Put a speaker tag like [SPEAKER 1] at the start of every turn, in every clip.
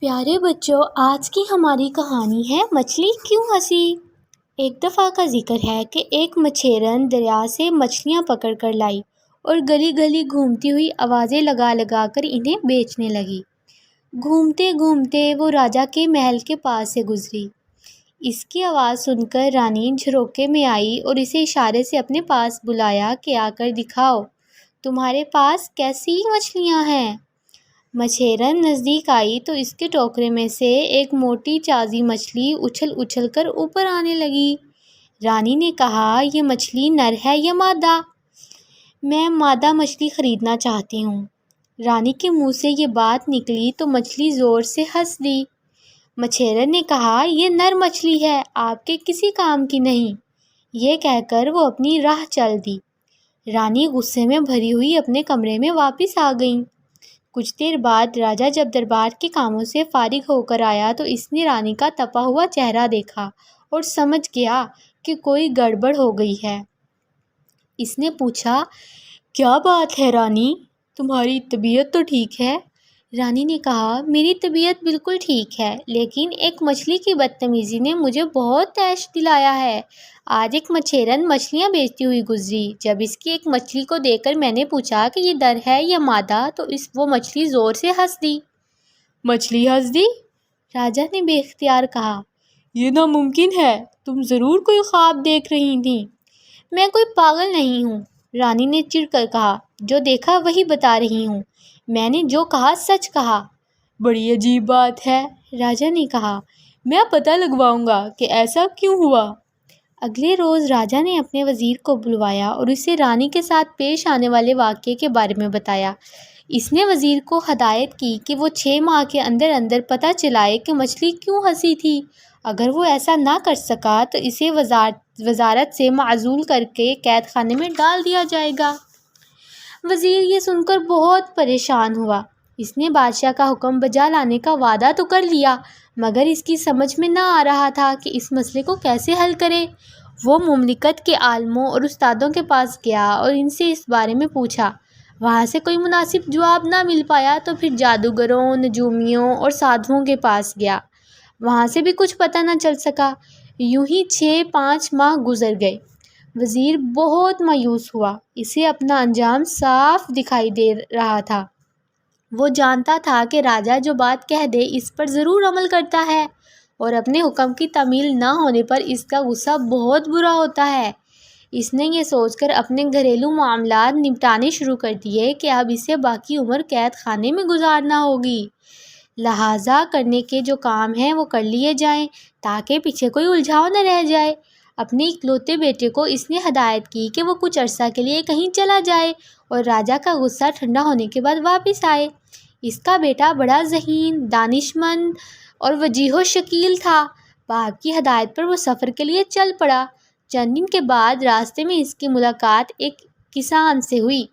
[SPEAKER 1] پیارے بچوں، آج کی ہماری کہانی ہے مچھلی کیوں ہنسی۔ ایک دفعہ کا ذکر ہے کہ ایک مچھیرن دریا سے مچھلیاں پکڑ کر لائی اور گلی گلی گھومتی ہوئی آوازیں لگا لگا کر انہیں بیچنے لگی۔ گھومتے گھومتے وہ راجا کے محل کے پاس سے گزری۔ اس کی آواز سن کر رانی جھروکے میں آئی اور اسے اشارے سے اپنے پاس بلایا کہ آ کر دکھاؤ، تمہارے پاس کیسی مچھلیاں ہیں۔ مچھیرن نزدیک آئی تو اس کے ٹوکرے میں سے ایک موٹی چازی مچھلی اچھل اچھل کر اوپر آنے لگی۔ رانی نے کہا، یہ مچھلی نر ہے یا مادہ؟ میں مادہ مچھلی خریدنا چاہتی ہوں۔ رانی کے منہ سے یہ بات نکلی تو مچھلی زور سے ہنس دی۔ مچھیرن نے کہا، یہ نر مچھلی ہے، آپ کے کسی کام کی نہیں۔ یہ کہہ کر وہ اپنی راہ چل دی۔ رانی غصے میں بھری ہوئی اپنے کمرے میں واپس آ گئیں۔ کچھ دیر بعد راجا جب دربار کے کاموں سے فارغ ہو کر آیا تو اس نے رانی کا تپا ہوا چہرہ دیکھا اور سمجھ گیا کہ کوئی گڑبڑ ہو گئی ہے۔ اس نے پوچھا، کیا بات ہے رانی، تمہاری طبیعت تو ٹھیک ہے؟ رانی نے کہا، میری طبیعت بالکل ٹھیک ہے، لیکن ایک مچھلی کی بدتمیزی نے مجھے بہت تیش دلایا ہے۔ آج ایک مچھیرن مچھلیاں بیچتی ہوئی گزری۔ جب اس کی ایک مچھلی کو دیکھ کر میں نے پوچھا کہ یہ نر ہے یا مادہ تو وہ مچھلی زور سے ہنس دی۔ مچھلی ہنس دی؟ راجا نے بے اختیار کہا، یہ ناممکن ہے، تم ضرور کوئی خواب دیکھ رہی تھیں۔ میں کوئی پاگل نہیں ہوں، رانی نے چڑ کر کہا، جو دیکھا وہی بتا رہی ہوں، میں نے جو کہا سچ کہا۔ بڑی عجیب بات ہے، راجا نے کہا، میں پتہ لگواؤں گا کہ ایسا کیوں ہوا۔ اگلے روز راجا نے اپنے وزیر کو بلوایا اور اسے رانی کے ساتھ پیش آنے والے واقعے کے بارے میں بتایا۔ اس نے وزیر کو ہدایت کی کہ وہ 6 ماہ کے اندر اندر پتہ چلائے کہ مچھلی کیوں ہنسی تھی۔ اگر وہ ایسا نہ کر سکا تو اسے وزارت سے معزول کر کے قید خانے میں ڈال دیا جائے گا۔ وزیر یہ سن کر بہت پریشان ہوا۔ اس نے بادشاہ کا حکم بجا لانے کا وعدہ تو کر لیا، مگر اس کی سمجھ میں نہ آ رہا تھا کہ اس مسئلے کو کیسے حل کرے۔ وہ مملکت کے عالموں اور استادوں کے پاس گیا اور ان سے اس بارے میں پوچھا۔ وہاں سے کوئی مناسب جواب نہ مل پایا تو پھر جادوگروں، نجومیوں اور سادھوؤں کے پاس گیا۔ وہاں سے بھی کچھ پتہ نہ چل سکا۔ یوں ہی 5 ماہ گزر گئے۔ وزیر بہت مایوس ہوا۔ اسے اپنا انجام صاف دکھائی دے رہا تھا۔ وہ جانتا تھا کہ راجا جو بات کہہ دے اس پر ضرور عمل کرتا ہے اور اپنے حکم کی تعمیل نہ ہونے پر اس کا غصہ بہت برا ہوتا ہے۔ اس نے یہ سوچ کر اپنے گھریلو معاملات نپٹانے شروع کر دیے کہ اب اسے باقی عمر قید خانے میں گزارنا ہوگی۔ لہٰذا کرنے کے جو کام ہیں وہ کر لیے جائیں تاکہ پیچھے کوئی الجھاؤ نہ رہ جائے۔ اپنے اکلوتے بیٹے کو اس نے ہدایت کی کہ وہ کچھ عرصہ کے لیے کہیں چلا جائے اور راجا کا غصہ ٹھنڈا ہونے کے بعد واپس آئے۔ اس کا بیٹا بڑا ذہین، دانشمند اور وجیح و شکیل تھا۔ باپ کی ہدایت پر وہ سفر کے لیے چل پڑا۔ چند دن کے بعد راستے میں اس کی ملاقات ایک کسان سے ہوئی۔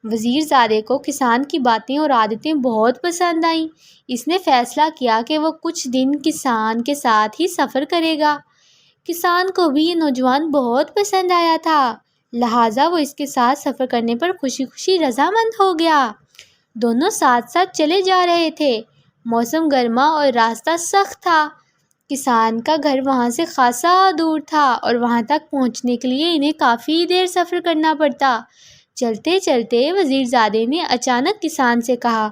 [SPEAKER 1] وزیر زادے کو کسان کی باتیں اور عادتیں بہت پسند آئیں۔ اس نے فیصلہ کیا کہ وہ کچھ دن کسان کے ساتھ ہی سفر کرے گا۔ کسان کو بھی یہ نوجوان بہت پسند آیا تھا، لہٰذا وہ اس کے ساتھ سفر کرنے پر خوشی خوشی رضامند ہو گیا۔ دونوں ساتھ ساتھ چلے جا رہے تھے۔ موسم گرما اور راستہ سخت تھا۔ کسان کا گھر وہاں سے خاصا دور تھا اور وہاں تک پہنچنے کے لیے انہیں کافی دیر سفر کرنا پڑتا۔ چلتے چلتے وزیر زادے نے اچانک کسان سے کہا،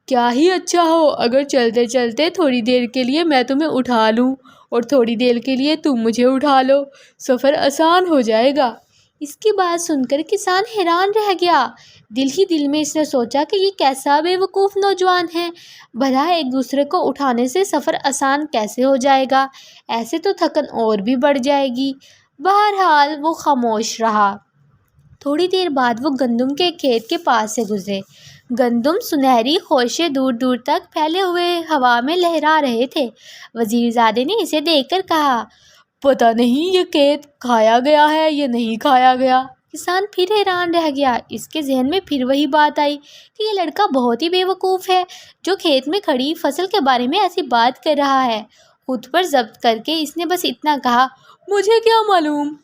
[SPEAKER 1] کیا ہی اچھا ہو اگر چلتے چلتے تھوڑی دیر کے لیے میں تمہیں اٹھا لوں اور تھوڑی دیر کے لیے تم مجھے اٹھا لو، سفر آسان ہو جائے گا۔ اس کی بات سن کر کسان حیران رہ گیا۔ دل ہی دل میں اس نے سوچا کہ یہ کیسا بے وقوف نوجوان ہے، بھلا ایک دوسرے کو اٹھانے سے سفر آسان کیسے ہو جائے گا، ایسے تو تھکن اور بھی بڑھ جائے گی۔ بہرحال وہ خاموش رہا۔ تھوڑی دیر بعد وہ گندم کے کھیت کے پاس سے گزرے۔ گندم سنہری خوشے دور دور تک پھیلے ہوئے ہوا میں لہرا رہے تھے۔ وزیر زادے نے اسے دیکھ کر کہا، پتہ نہیں یہ کھیت کھایا گیا ہے یا نہیں کھایا گیا۔ کسان پھر حیران رہ گیا۔ اس کے ذہن میں پھر وہی بات آئی کہ یہ لڑکا بہت ہی بے وقوف ہے جو کھیت میں کھڑی فصل کے بارے میں ایسی بات کر رہا ہے۔ خود پر ضبط کر کے اس نے بس اتنا کہا، مجھے کیا معلوم۔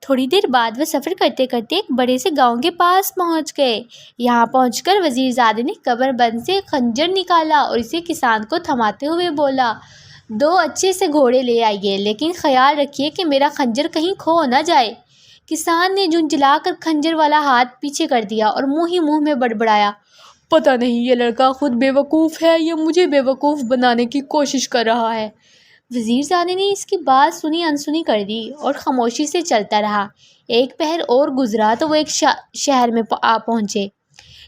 [SPEAKER 1] تھوڑی دیر بعد وہ سفر کرتے کرتے ایک بڑے سے گاؤں کے پاس پہنچ گئے۔ یہاں پہنچ کر وزیر زادے نے قبر بند سے خنجر نکالا اور اسے کسان کو تھماتے ہوئے بولا، 2 اچھے سے گھوڑے لے آئیے، لیکن خیال رکھیے کہ میرا خنجر کہیں کھو نہ جائے۔ کسان نے جھنجھلا کر خنجر والا ہاتھ پیچھے کر دیا اور منہ ہی منہ میں بڑبڑایا، پتہ نہیں یہ لڑکا خود بے وقوف ہے یا مجھے بے وقوف بنانے کی کوشش کر رہا ہے۔ وزیر زادے نے اس کی بات سنی انسنی کر دی اور خاموشی سے چلتا رہا۔ ایک پہر اور گزرا تو وہ ایک شہر میں آ پہنچے۔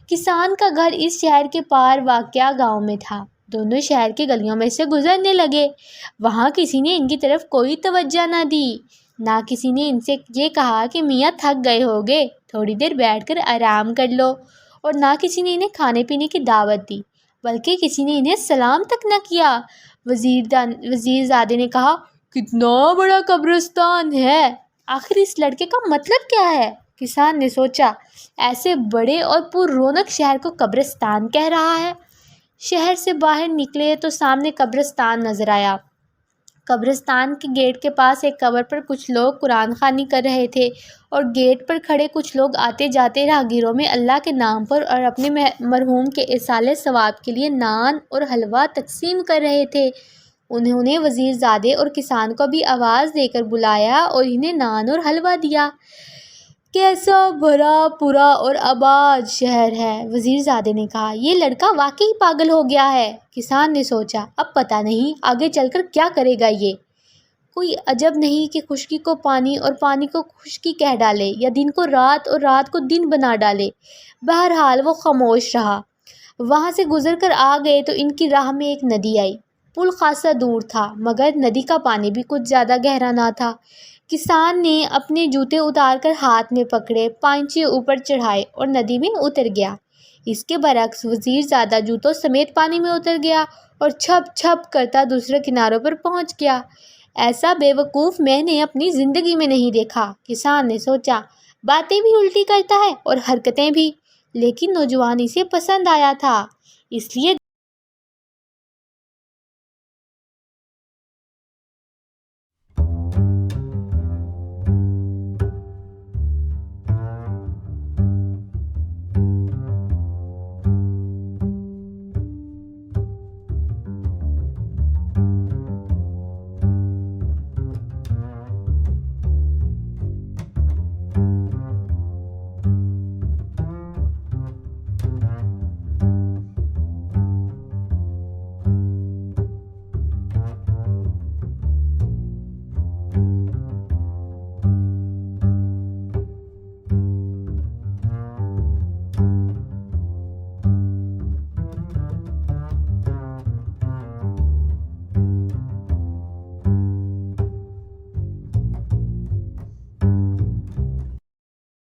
[SPEAKER 1] کسان کا گھر اس شہر کے پار واقع گاؤں میں تھا۔ دونوں شہر کی گلیوں میں سے گزرنے لگے۔ وہاں کسی نے ان کی طرف کوئی توجہ نہ دی۔ نہ کسی نے ان سے یہ کہا کہ میاں تھک گئے ہوگے، تھوڑی دیر بیٹھ کر آرام کر لو، اور نہ کسی نے انہیں کھانے پینے کی دعوت دی، بلکہ کسی نے انہیں سلام تک نہ کیا۔ وزیر زادے نے کہا، کتنا بڑا قبرستان ہے، آخر اس لڑکے کا مطلب کیا ہے؟ کسان نے سوچا، ایسے بڑے اور پر رونق شہر کو قبرستان کہہ رہا ہے۔ شہر سے باہر نکلے تو سامنے قبرستان نظر آیا۔ قبرستان کے گیٹ کے پاس ایک قبر پر کچھ لوگ قرآن خوانی کر رہے تھے، اور گیٹ پر کھڑے کچھ لوگ آتے جاتے راہگیروں میں اللہ کے نام پر اور اپنے مرحوم کے ایصال ثواب کے لیے نان اور حلوہ تقسیم کر رہے تھے۔ انہوں نے وزیر زادے اور کسان کو بھی آواز دے کر بلایا اور انہیں نان اور حلوہ دیا۔ کیسا بھرا پورا اور آباد شہر ہے، وزیر زادے نے کہا، یہ لڑکا واقعی پاگل ہو گیا ہے۔ کسان نے سوچا، اب پتہ نہیں آگے چل کر کیا کرے گا یہ۔ کوئی عجب نہیں کہ خشکی کو پانی اور پانی کو خشکی کہہ ڈالے، یا دن کو رات اور رات کو دن بنا ڈالے۔ بہرحال وہ خاموش رہا۔ وہاں سے گزر کر آ گئے تو ان کی راہ میں ایک ندی آئی۔ پل خاصا دور تھا، مگر ندی کا پانی بھی کچھ زیادہ گہرا نہ تھا۔ کسان نے اپنے جوتے اتار کر ہاتھ میں پکڑے، پائنچے اوپر چڑھائے اور ندی میں اتر گیا۔ اس کے برعکس وزیر زادہ جوتوں سمیت پانی میں اتر گیا اور چھپ چھپ کرتا دوسرے کناروں پر پہنچ گیا۔ ایسا بے وقوف میں نے اپنی زندگی میں نہیں دیکھا، کسان نے سوچا۔ باتیں بھی الٹی کرتا ہے اور حرکتیں بھی، لیکن نوجوان اسے پسند آیا تھا، اس لیے